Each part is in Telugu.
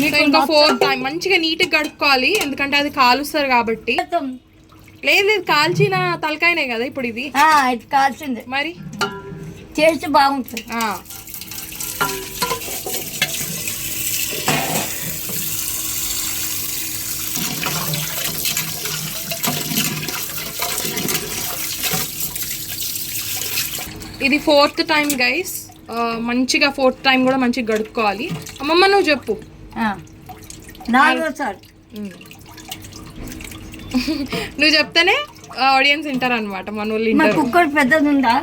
ఇంకా 4th టైం మంచిగా నీట్గా కడుక్కోవాలి, ఎందుకంటే అది కాలుస్తారు కాబట్టి. లేదు లేదు, కాల్చిన తలకాయనే కదా ఇప్పుడు ఇది. ఇది కాల్చింది మరి టేస్ట్ బాగుంటుంది. ఇది 4th టైం గైస్. మంచిగా 4th టైం కూడా మంచిగా గడుక్కోవాలి. అమ్మమ్మ నువ్వు చెప్పు. 4వ సారి నువ్వు చెప్తేనే ఆడియన్స్ వింటారు అనమాట, మన వాళ్ళు. కుక్కర్ పెద్దది ఉందా?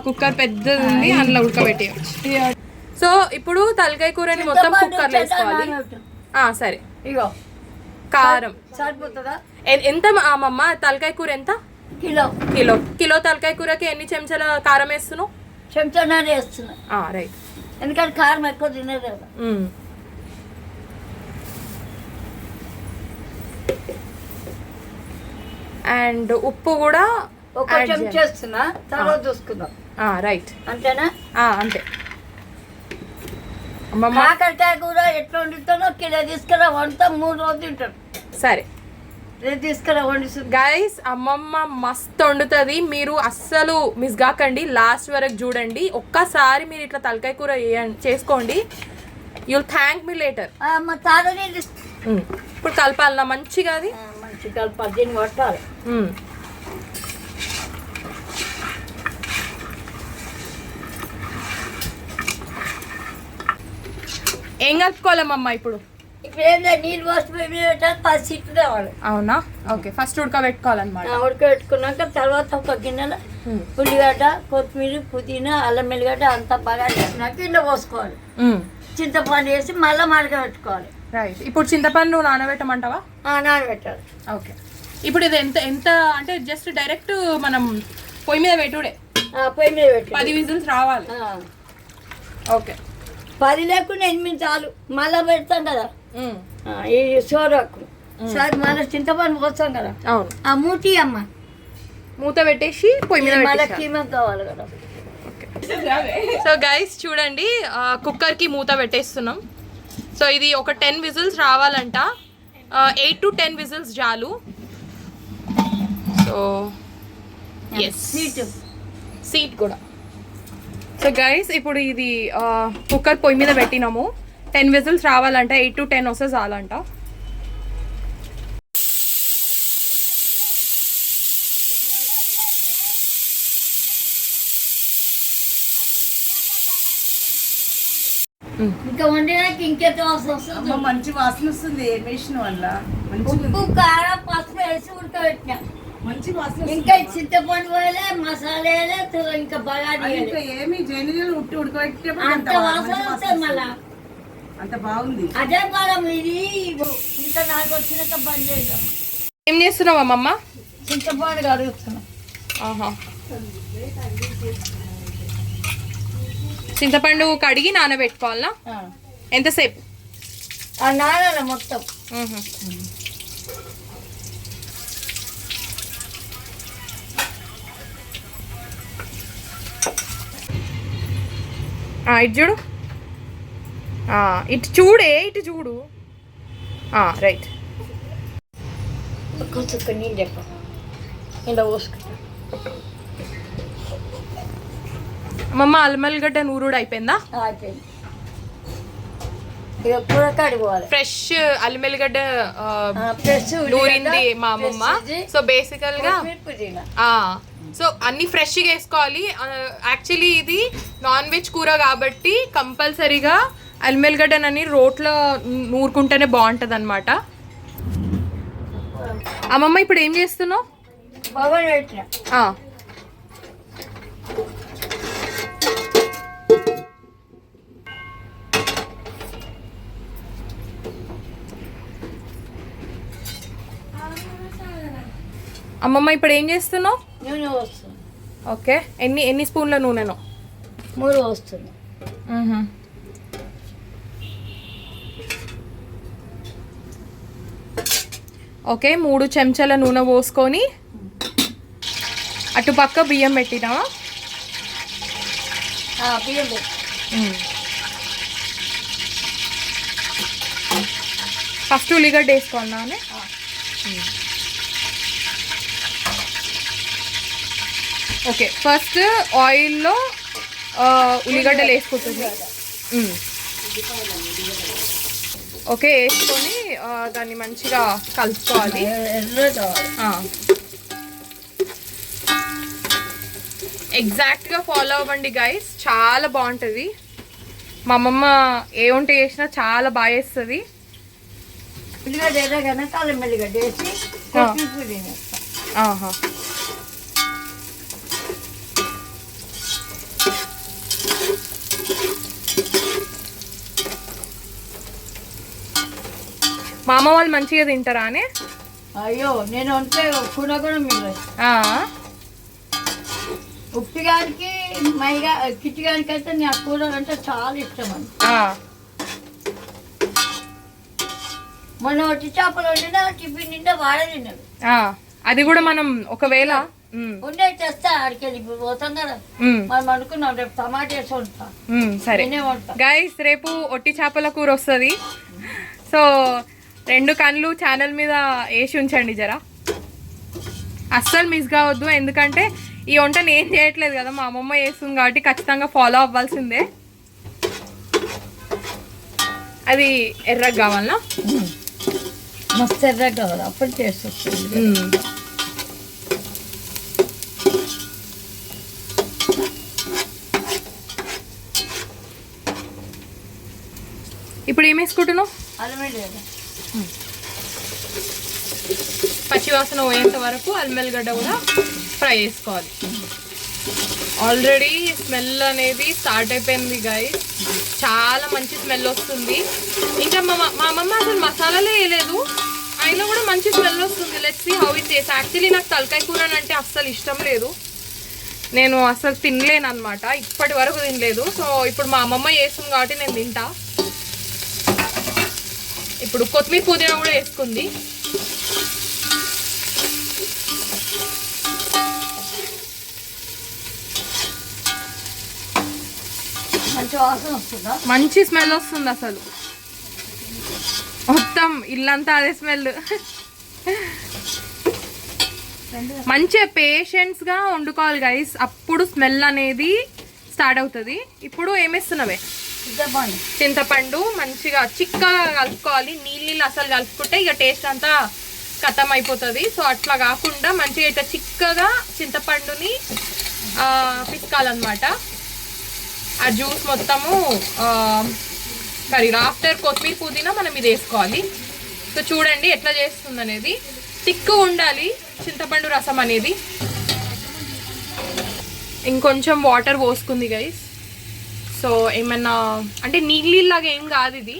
కుక్కర్ పెద్దది ఉంది, అందులో ఉడకబెట్టేయచ్చు. సో ఇప్పుడు తలకాయ కూరని మొత్తం కుక్కర్లో వేసుకోవాలి. సరే, ఇగో కారం సరిపోతుందా? ఎంత అమ్మమ్మ తలకాయ కూర ఎంత? కిలో తలకాయ కూరకి ఎన్ని చెంచాల కారం వేస్తున్నావు? చెంచాన్నర వేస్తున్నా. రైట్, ఎందుకంటే కారం ఎక్కువ తినదు కదా. అండ్ ఉప్పు కూడా ఒక చెంచా చేస్తున్నా, తర్వాత చూసుకుందాం. రైట్, అంతేనా? అంతే. కాకరకాయ కూర ఎట్లా వండుతానో కిలో తీసుకురా, వండుతా 3 రోజులు తింటాను. సరే తీసుకురా వండి. గైస్ అమ్మమ్మ మస్తు వండుతుంది, మీరు అస్సలు మిస్ కాకండి, లాస్ట్ వరకు చూడండి. ఒక్కసారి మీరు ఇట్లా తలకాయ కూర చేసుకోండి, యుల్ థ్యాంక్ మీ లేటర్. ఇప్పుడు కలపాలన్నా మంచిగా, అది మంచిగా కలపాలి, దీన్ని కొట్టాలి. ఏం కలుపుకోవాలమ్మా ఇప్పుడు? నీళ్ళు పోసి 10 సీట్లు రావాలి. అవునా? Okay, first ఉడకబెట్టుకోవాలన్నమాట. ఉడకబెట్టుకున్నాక తర్వాత ఒక గిన్నెలో ఉల్లిగడ్డ, కొత్తిమీర, పుదీనా, అల్లం వెల్లిగడ్డ అంతా బాగా వేసినాక ఇంట్లో పోసుకోవాలి. చింతపండు వేసి మళ్ళీ మడకబెట్టుకోవాలి. రైట్, ఇప్పుడు చింతపండు నానబెట్టమంటావా? నానబెట్టాలి. ఓకే, ఇప్పుడు ఇది ఎంత అంటే జస్ట్ డైరెక్ట్ మనం పొయ్యి మీద పెట్టుడే? పొయ్యి మీద పెట్టి 10 విజిల్స్ రావాలి. ఓకే, 10 లేకుండా 8 చాలు. మళ్ళా పెడతాం కదా ఈ సోరకు, సరే మళ్ళీ చింతపండు పోస్తాం కదా. అవును, ఆ మూతి అమ్మ మూత పెట్టేసి పొయ్యి మీద మళ్ళీ కీమా కావాలి కదా. సో గైస్ చూడండి, కుక్కర్కి మూత పెట్టేస్తున్నాం. సో ఇది ఒక 10 విజిల్స్ రావాలంట, 8 to 10 విజిల్స్ చాలు. సో సీట్ కూడా. సో గైస్ ఇప్పుడు ఇది కుక్కర్ పొయ్యి మీద పెట్టినాము, 10 విజిల్స్ రావాలంట, 8 to 10 వస్తే చాలంట. ఇంకా వండినాక ఇంకెంత వాసన వస్తుంది? మంచి వాసన వస్తుంది మిషన్ వల్ల. ఉప్పు కారం పసుపు వేసి ఉడకబెట్టినా మంచి వాసన. ఇంకా చింతపండు వేయలే, మసాలా వేయలే, ఇంకా బాగా ఏమి జనరల్ ఉట్టి ఉడకబెట్టే అంత వాసన వస్తుంది. మళ్ళా అంత బాగుంది. అదే కాలం ఇది. ఇంకా 4 వచ్చినాక బంద్ చేద్దాం. ఏం చేస్తున్నావు అమ్మమ్మ? చింతపండు కడుగుతున్నా. చింతపండు కడిగి నానబెట్టుకోవాలా? ఎంతసేపు? నానాల మొత్తం. ఇటు చూడు, ఇటు చూడే, ఇటు చూడు. రైట్, కొంచెం నీళ్ళు చెప్ప ఇలా పోసుకుంటా. అమ్మమ్మ అల్మల్గడ్డ నూరుడు అయిపోయిందా? అయిపోయింది. ఇక కూర కడిపోవాలి. ఫ్రెష్ అల్లిమెల్లిగడ్డ నూరింది మా అమ్మమ్మ. సో బేసికల్ గా సో అన్ని ఫ్రెష్గా వేసుకోవాలి. యాక్చువల్లీ ఇది నాన్ వెజ్ కూర కాబట్టి కంపల్సరీగా అల్లిమెల్లిగడ్డనని రోట్లో నూరుకుంటేనే బాగుంటుంది అనమాట. అమ్మమ్మ ఇప్పుడు ఏం చేస్తున్నావు? అమ్మమ్మ ఇప్పుడు ఏం చేస్తున్నావు? నూనె పోస్తుంది. ఓకే, ఎన్ని స్పూన్ల నూనెను? 3 పోస్తుంది. ఓకే, 3 చెంచాల నూనె పోసుకొని అటుపక్క బియ్యం పెట్టినావా? బియ్యం పెట్టి ఫస్ట్ ఉల్లిగడ్డ వేసుకోవాలా అని? ఓకే, ఫస్ట్ ఆయిల్లో ఉల్లిగడ్డలు వేసుకుంటుంది. ఓకే, వేసుకొని దాన్ని మంచిగా కలుపుకోవాలి. ఎగ్జాక్ట్గా ఫాలో అవ్వండి గైస్, చాలా బాగుంటుంది. మా అమ్మమ్మ ఏ వంట చేసినా చాలా బాగా చేస్తుంది. ఉల్లిగడ్డ ఎర్రగానే అల్లం వెల్లిగడ్డ వేసి కొత్తిమీర వేస్తాం. ఆహా, మా అమ్మ వాళ్ళు మంచిగా తింటారా అని? అయ్యో, నేను వంటే కూర కూడా మీరు ఆ, ఉప్పిగానికి మైగా కిట్టిగానికి అయితే నా కూర అంటే చాలా ఇష్టం అండి. ఆ, మొన్న ఒట్టి చేపలు వండినా టిఫిన్ నిండా వాడే తిన్నాడు. ఆ, అది కూడా మనం ఒకవేళ ఉండే తెస్తా ఆడికి వెళ్ళి ఇప్పుడు పోతాం కదా, మనం అనుకున్నాం రేపు టమాటా వేసి వండుతా. సరే నేనే వండుతా. గైస్, రేపు ఒట్టి చేపల కూర వస్తుంది. సో 2 కళ్ళు ఛానల్ మీద వేసి ఉంచండి జరా, అస్సలు మిస్ కావద్దు. ఎందుకంటే ఈ వంట నేను చేయట్లేదు కదా, మా అమ్మమ్మ చేస్తుంది కాబట్టి ఖచ్చితంగా ఫాలో అవ్వాల్సిందే. అది ఎర్రగా కావాలనా? మస్తు ఎర్రగా కావాలి, అప్పుడు టేస్ట్ వస్తుంది. ఇప్పుడు ఏం వేసుకుంటున్నావు? అల్లం వెల్లిగడ్డ పచ్చివాసన పోయేంత వరకు అల్లం వెల్లిగడ్డ కూడా ఫ్రై చేసుకోవాలి. ఆల్రెడీ స్మెల్ అనేది స్టార్ట్ అయిపోయింది గైస్, చాలా మంచి స్మెల్ వస్తుంది. ఇంకా మా అమ్మమ్మ అసలు మసాలాలే వేయలేదు, అయినా కూడా మంచి స్మెల్ వస్తుంది. Let's see how it taste. Actually నాకు తలకాయ కూర అంటే అస్సలు ఇష్టం లేదు, నేను అసలు తినలేను అనమాట, ఇప్పటి వరకు తినలేదు. సో ఇప్పుడు మా అమ్మమ్మ చేస్తుంది కాబట్టి నేను తింటా. ఇప్పుడు కొత్తిమీర పుదీనా కూడా వేసుకుంది. మంచి వాసన వస్తుందా? మంచి స్మెల్ వస్తుంది అసలు, మొత్తం ఇల్లంతా అదే స్మెల్. మంచిగా పేషెంట్స్గా వండుకోవాలి గైస్, అప్పుడు స్మెల్ అనేది స్టార్ట్ అవుతుంది. ఇప్పుడు ఏమేస్తున్నావే? చింతపండు మంచిగా చిక్కగా కలుపుకోవాలి, నీళ్ళు అసలు కలుపుకుంటే ఇక టేస్ట్ అంతా ఖతం అయిపోతుంది. సో అట్లా కాకుండా మంచిగా ఇట్లా చిక్కగా చింతపండుని పిసుకాలన్నమాట. ఆ జ్యూస్ మొత్తము కర్రీ ఆఫ్టర్ కొత్తిమీర పుదీనా మనం ఇది వేసుకోవాలి. సో చూడండి ఎట్లా చేస్తుంది అనేది, తిక్కు ఉండాలి చింతపండు రసం అనేది. ఇంకొంచెం వాటర్ పోసుకుంది గైస్. సో ఏమన్నా అంటే నీళ్ళలాగా ఏం కాదు ఇది,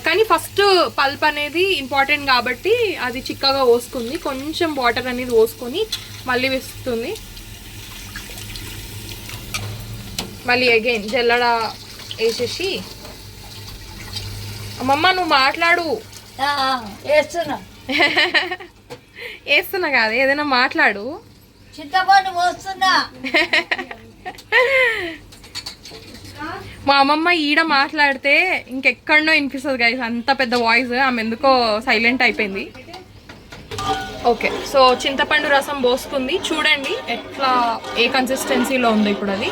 కానీ ఫస్ట్ పల్ప్ అనేది ఇంపార్టెంట్ కాబట్టి అది చిక్కగా పోసుకుంది. కొంచెం వాటర్ అనేది పోసుకొని మళ్ళీ వేస్తుంది. మళ్ళీ అగైన్ జల్లడ వేసేసి, అమ్మమ్మ నువ్వు మాట్లాడు. వేస్తున్నా వేస్తున్నా కాదు, ఏదైనా మాట్లాడు. చింతపండు పోస్తున్నా. మా అమ్మమ్మ ఈడ మాట్లాడితే ఇంకెక్కడనో వినిపిస్తుంది గైస్, అంత పెద్ద వాయిస్. ఆమె ఎందుకో సైలెంట్ అయిపోయింది. ఓకే, సో చింతపండు రసం పోసుకుంది. చూడండి ఎట్లా ఏ కన్సిస్టెన్సీలో ఉంది ఇప్పుడు అది.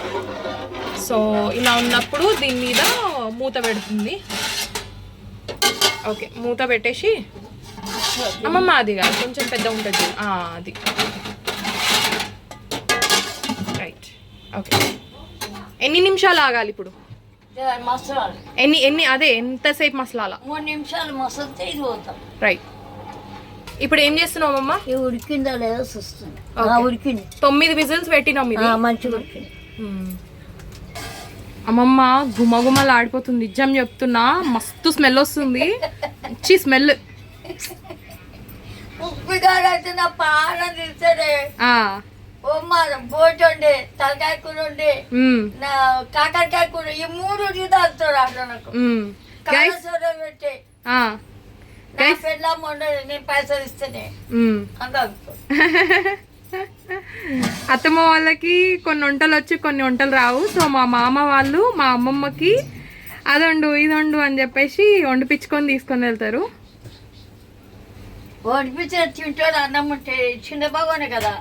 సో ఇలా ఉన్నప్పుడు దీని మీద మూత పెడుతుంది. ఓకే, మూత పెట్టేసి అమ్మమ్మ అది కాదు కొంచెం పెద్ద ఉంటుంది అది. Right, okay. ఎన్ని నిమిషాలు ఆగాలి ఇప్పుడు? మసాలా ఎన్ని అదే ఎంతసేపు మసాలా? 3 నిమిషాలు మసాలా ఇది పోతాం. రైట్, ఇప్పుడు ఏం చేస్తున్నావు అమ్మమ్మ? ఇది ఉడికిందా లేదా చూస్తుంది. ఉడికింది. 9 విజిల్స్ పెట్టినాం ఇది. మంచిగా ఉడికింది. అమ్మమ్మ గుమగుమలు ఆడిపోతుంది, నిజం చెప్తున్నా. మస్తు స్మెల్ వస్తుంది, మంచి స్మెల్. ఉప్పిగాడైతే నా పానం తీస్తాడే. బోటి ఉండే, తలకాయ కూర ఉండే, నా కాకరకాయ కూర, ఈ 3 తాగుతాడు అట్లా నాకు. కాకర పెట్టే పెళ్ళం ఉండదు, నేను పైసలు ఇస్తేనే అంత. అత్తమ్మ వాళ్ళకి కొన్ని వంటలు వచ్చి కొన్ని వంటలు రావు. సో మా మామ వాళ్ళు మా అమ్మమ్మకి అదొండు ఇదొండు అని చెప్పేసి వండిపించుకొని తీసుకొని వెళ్తారు. వడిపించిన తింటాడు అన్నం ఉంటే చిన్న బాగోనే కదా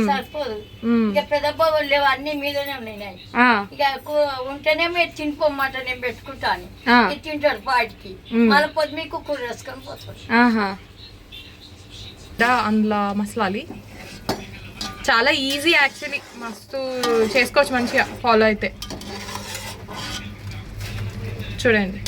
సరిపోదు. ఇక పెద్ద బాగోలు లేవు, అన్ని మీదనే ఉన్నాయి. ఇక ఉంటేనే మీరు తినిపోమ్మాట నేను పెట్టుకుంటాను. తింటాడు వాటికి, మళ్ళీ పొద్దు మీకు కూర వేసుకొని పోతాడు. అందులో మసాలాలి చాలా ఈజీ యాక్చువల్లీ, మస్తు చేసుకోవచ్చు మంచిగా ఫాలో అయితే. చూడండి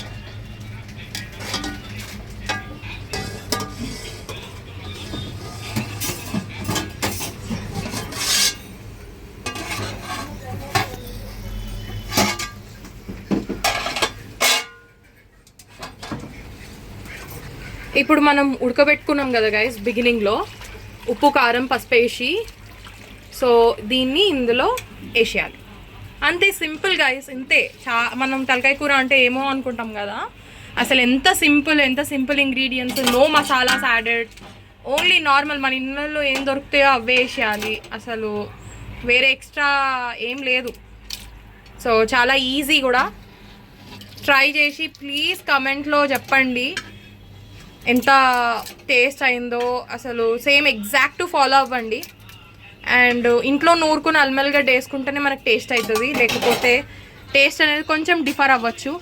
ఇప్పుడు మనం ఉడకబెట్టుకున్నాం కదా గైస్ బిగినింగ్లో, ఉప్పు కారం పసుపు వేసి, సో దీన్ని ఇందులో వేసేయాలి. అంతే సింపుల్ గైస్, ఇంతే. మనం తలకాయ కూర అంటే ఏమో అనుకుంటాం కదా, అసలు ఎంత simple ingredients, no masalas added, only normal మన ఇళ్ళల్లో ఏం దొరుకుతాయో అవే వేసేయాలి. అసలు వేరే ఎక్స్ట్రా ఏం లేదు. సో చాలా ఈజీ కూడా. ట్రై చేసి ప్లీజ్ కమెంట్లో చెప్పండి ఎంత టేస్ట్ అయిందో. అసలు సేమ్ ఎగ్జాక్ట్ ఫాలో అవ్వండి. అండ్ ఇంట్లో నూరుకుని అల్మల్గడ్డ వేసుకుంటేనే మనకు టేస్ట్ అవుతుంది, లేకపోతే టేస్ట్ అనేది కొంచెం డిఫర్ అవ్వచ్చు.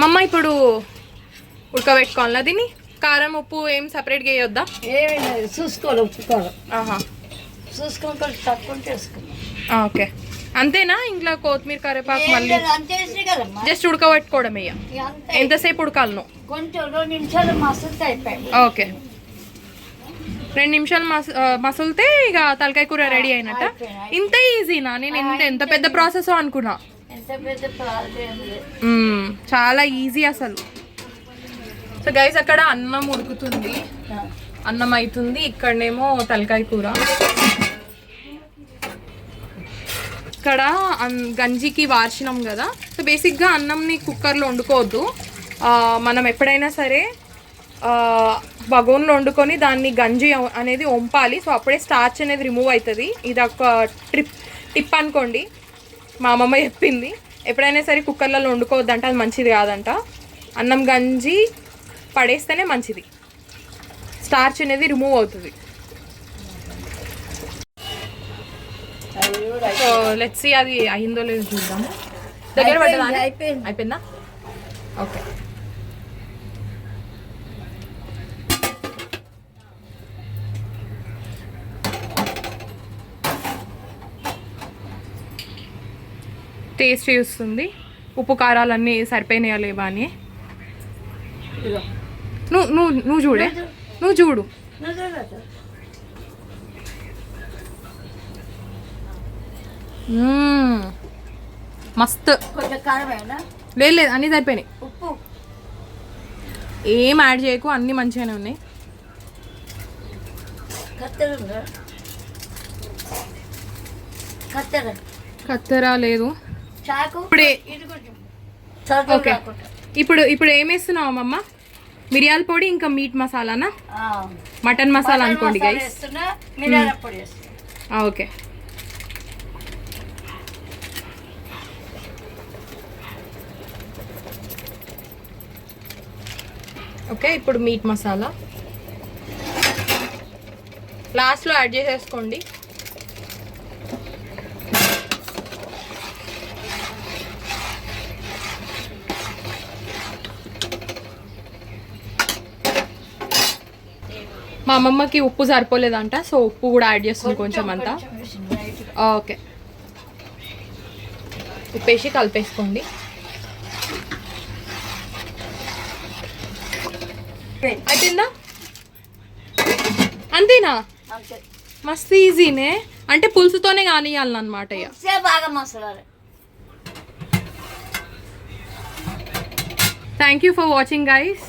మమ్మ ఇప్పుడు ఉడకబెట్టుకోవాలా దీన్ని? కారం ఉప్పు ఏం సపరేట్గా వేయొద్దా? ఏమి చూసుకోవాలి, ఉప్పు కారం చూసుకొని తక్కువ చేసుకున్నాం. ఓకే, అంతేనా? ఇంట్లో కొత్తిమీర కరివేపాకు మళ్ళీ జస్ట్ ఉడకబెట్టుకోవడమే. ఎంతసేపు ఉడకాలను? కొంచెం 2 నిమిషాలు మసలితే అయిపోయింది. ఓకే, 2 నిమిషాలు మసులితే ఇక తలకాయ కూర రెడీ అయినట్ట. ఇంత ఈజీనా? నేను ఎంత పెద్ద ప్రాసెస్ అనుకున్నా. చాలా ఈజీ అసలు. సో గైస్ అక్కడ అన్నం ఉడుకుతుంది, అన్నం అవుతుంది, ఇక్కడనేమో తలకాయ కూర. ఇక్కడ గంజికి వార్చినాం కదా. సో బేసిక్గా అన్నంని కుక్కర్లో వండుకోవద్దు. మనం ఎప్పుడైనా సరే బగోన్లో వండుకొని దాన్ని గంజి అనేది వంపాలి. సో అప్పుడే స్టార్చ్ అనేది రిమూవ్ అవుతుంది. ఇది ఒక టిప్ అనుకోండి, మా అమ్మమ్మ చెప్పింది. ఎప్పుడైనా సరే కుక్కర్లలో వండుకోవద్దంట, అది మంచిది కాదంట. అన్నం గంజి పడేస్తేనే మంచిది, స్టార్చ్ అనేది రిమూవ్ అవుతుంది. సో లెట్స్ సీ అది అయిందో లేదో చూద్దాము. దగ్గర పడ్డదా? అయిపోయిందా? ఓకే, టేస్ట్ చూస్తుంది, ఉప్పు కారాలన్నీ సరిపోయినాయా లేవా అని. నువ్వు చూడే, నువ్వు చూడు. మస్తు. లేదు అన్నీ సరిపోయినాయి. ఏం యాడ్ చేయకు, అన్నీ మంచిగానే ఉన్నాయి. కత్తెర లేదు. ఓకే, ఇప్పుడు ఏం వేస్తున్నావు అమ్మమ్మ? మిరియాల పొడి ఇంకా మీట్ మసాలానా? మటన్ మసాలా అనుకోండి గైస్. Okay, okay. ఇప్పుడు మీట్ మసాలా లాస్ట్లో యాడ్ చేసేసుకోండి. మా అమ్మమ్మకి ఉప్పు సరిపోలేదంట, సో ఉప్పు కూడా యాడ్ చేస్తుంది కొంచెం అంతా. ఓకే, ఉప్పేసి కలిపేసుకోండి. అయిపోయిందా? అంతేనా? మస్తు ఈజీనే. అంటే పులుసుతోనే కానియాలన్నమాట. బాగా masala. Thank you for watching guys.